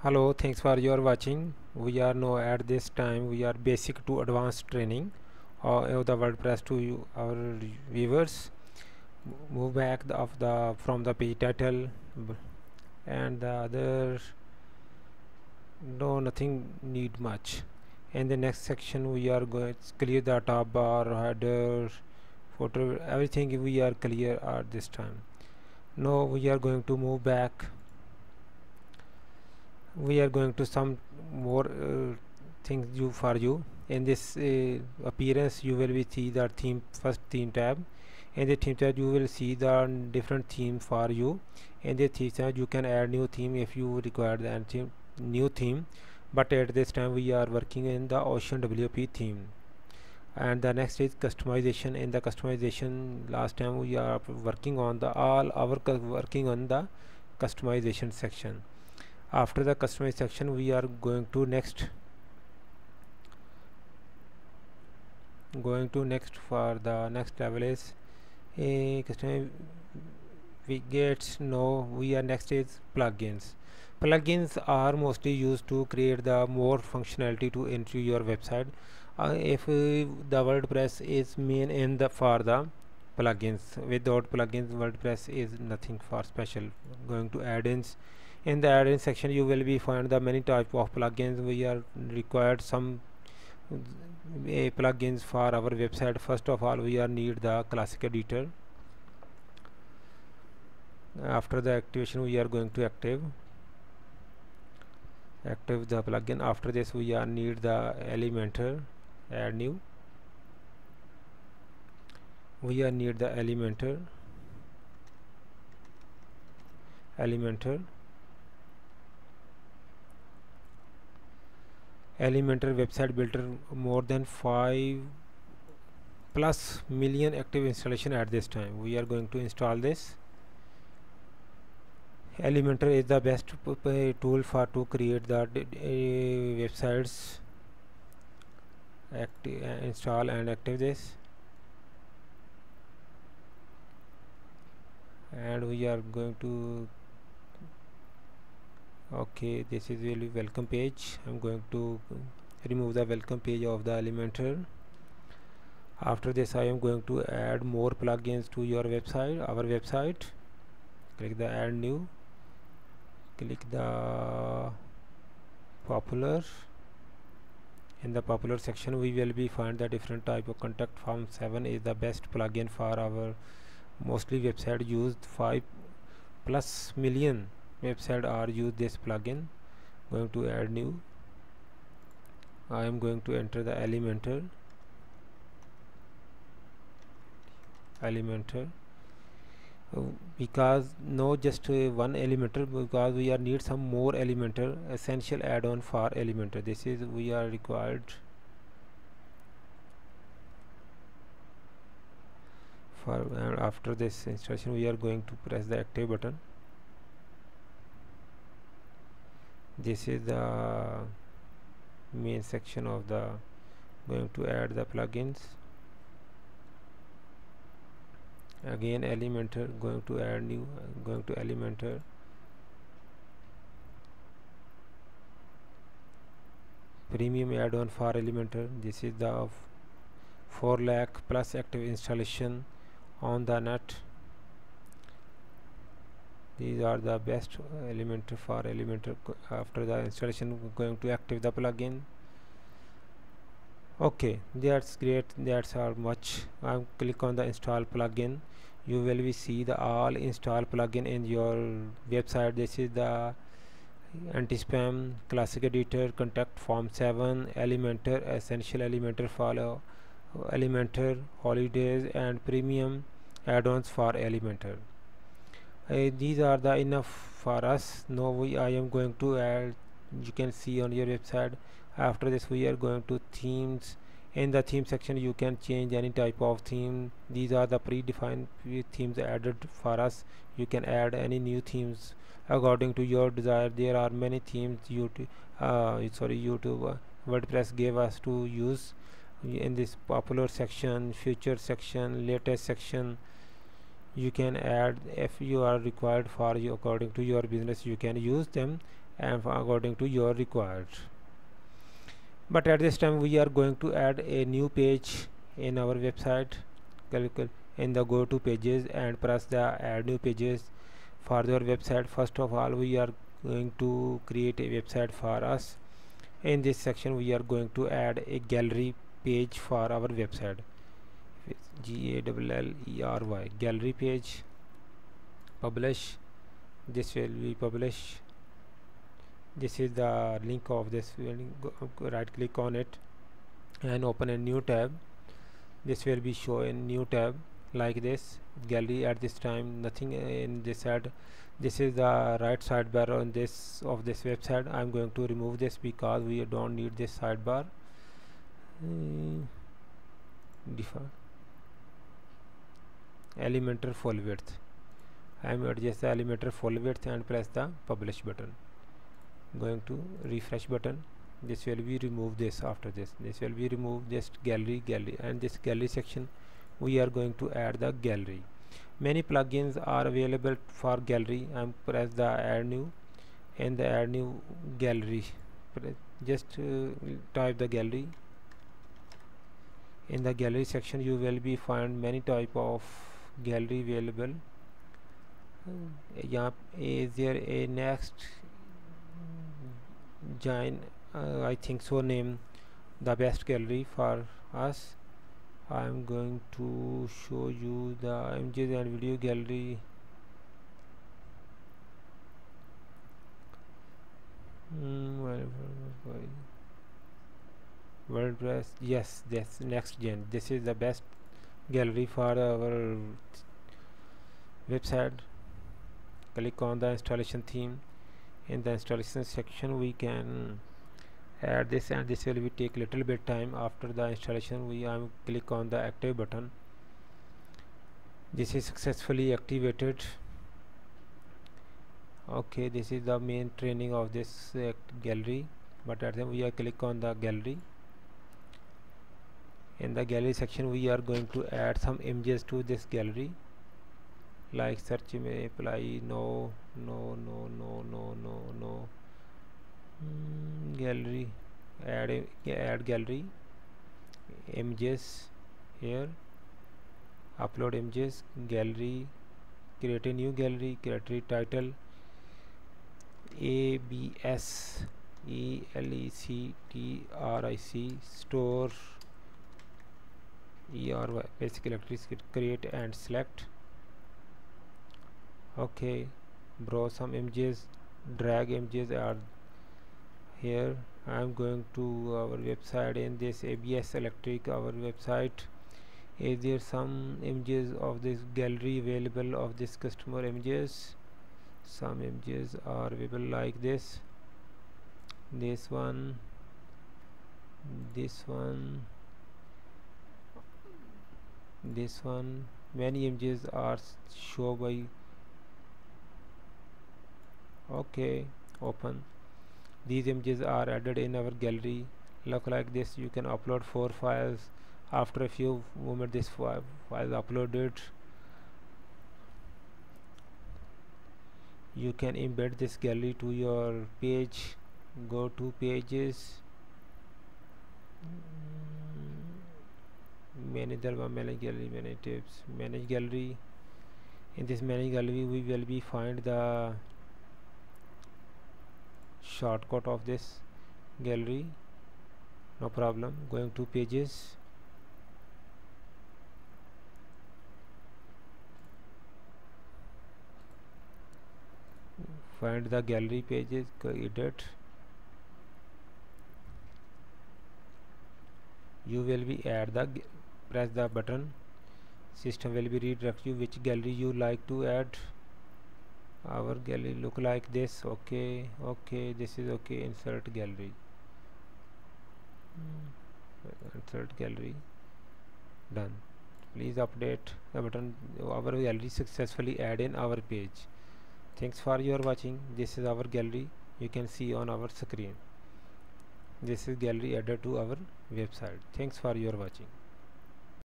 Hello, thanks for your watching. We are now at this time we are basic to advanced training of the WordPress to our viewers. Move back of the from the page title and the other. No, nothing need much. In the next section we are going to clear the top bar, header, photo, everything we are clear at this time. Now we are going to move back. We are going to some more things for you in this appearance. You will be see the first theme tab. In the theme tab you will see the different theme for you. In the theme tab you can add new theme if you require the new theme, but at this time we are working in the Ocean WP theme. And the next is customization. In the customization, last time we are working on the working on the customization section. After the customization section we are going to next for the next level is a customer we get know we are next is plugins are mostly used to create the more functionality to enter your website. If the WordPress is main in the for the plugins. Without plugins WordPress is nothing for special. Going to add-ins. In the add-in section you will be find the many type of plugins. We are required some plugins for our website. First of all we are need the classic editor. After the activation we are going to active the plugin. After this we are need the Elementor, add new. We are need the Elementor website builder, more than 5+ million active installation at this time. We are going to install this. Elementor is the best tool for to create the websites. Install and active this, and we are going to okay, this is really welcome page. I'm going to remove the welcome page of the Elementor. After this I am going to add more plugins to your website, our website. Click the add new, click the popular. In the popular section we will be find the different type of contact form. 7 is the best plugin for our mostly website used. 5+ million website are use this plugin. Going to add new. I am going to enter the Elementor because no just one Elementor, because we are need some more Elementor essential add-on for Elementor. This is we are required for, and after this installation we are going to press the active button. This is the main section of the going to add the plugins. Again Elementor, going to add new, going to Elementor, premium add-on for Elementor. This is the 4 lakh plus active installation on the net. These are the best Elementor for Elementor. After the installation going to active the plugin. Okay, that's great, that's all much. I'm click on the install plugin. You will be see the all install plugin in your website. This is the anti-spam, classic editor, contact form 7, Elementor, essential Elementor, follow Elementor, holidays, and premium add-ons for Elementor. These are the enough for us. Now I am going to add, you can see on your website. After this we are going to themes. In the theme section you can change any type of theme. These are the predefined themes added for us. You can add any new themes according to your desire. There are many themes YouTube WordPress gave us to use in this popular section, feature section, latest section. You can add if you are required for you according to your business. You can use them and according to your required. But at this time we are going to add a new page in our website. Click in the go to pages and press the add new pages for your website. First of all, we are going to create a website for us. In this section we are going to add a gallery page for our website. gallery gallery page. Publish. This will be publish. This is the link of this. Right click on it and open a new tab. This will be show a new tab like this. Gallery. At this time nothing in this side. This is the right sidebar on this of this website. I'm going to remove this because we don't need this sidebar. Default Elementor full width. I am adjust the Elementor full width and press the publish button. Going to refresh button. This will be remove this. After this will be remove this gallery and this gallery section we are going to add the gallery. Many plugins are available for gallery. I'm press the add new and the add new gallery. Just type the gallery. In the gallery section you will be find many type of gallery available. Is there a next join I think so name the best gallery for us. I'm going to show you the images and video gallery. WordPress, yes, that's next gen. This is the best gallery for our website. Click on the installation theme. In the installation section we can add this, and this will be take little bit time. After the installation we click on the active button. This is successfully activated. Okay, this is the main training of this gallery. But at then we are click on the gallery. In the gallery section we are going to add some images to this gallery, like search may apply. No. Gallery, add gallery images here. Upload images, gallery, create a new gallery, create title ABS ELECTRIC store ERY basic electricity, create and select. Okay, browse some images, drag images are here. I'm going to our website. In this ABS electric our website, is there some images of this gallery available of this customer images. Some images are available like this one, many images are shown by. Okay, open. These images are added in our gallery. Look like this. You can upload 4 files. After a few moments this file uploaded, you can embed this gallery to your page. Go to pages, manage gallery, manage tips, manage gallery. In this manage gallery we will be find the shortcut of this gallery. No problem. Going to pages, find the gallery pages, edit. You will be add the press the button. System will be redirect you which gallery you like to add. Our gallery look like this. Okay, this is okay. Insert gallery, insert gallery, done. Please update the button. Our gallery successfully add in our page. Thanks for your watching. This is our gallery. You can see on our screen. This is gallery added to our website. Thanks for your watching.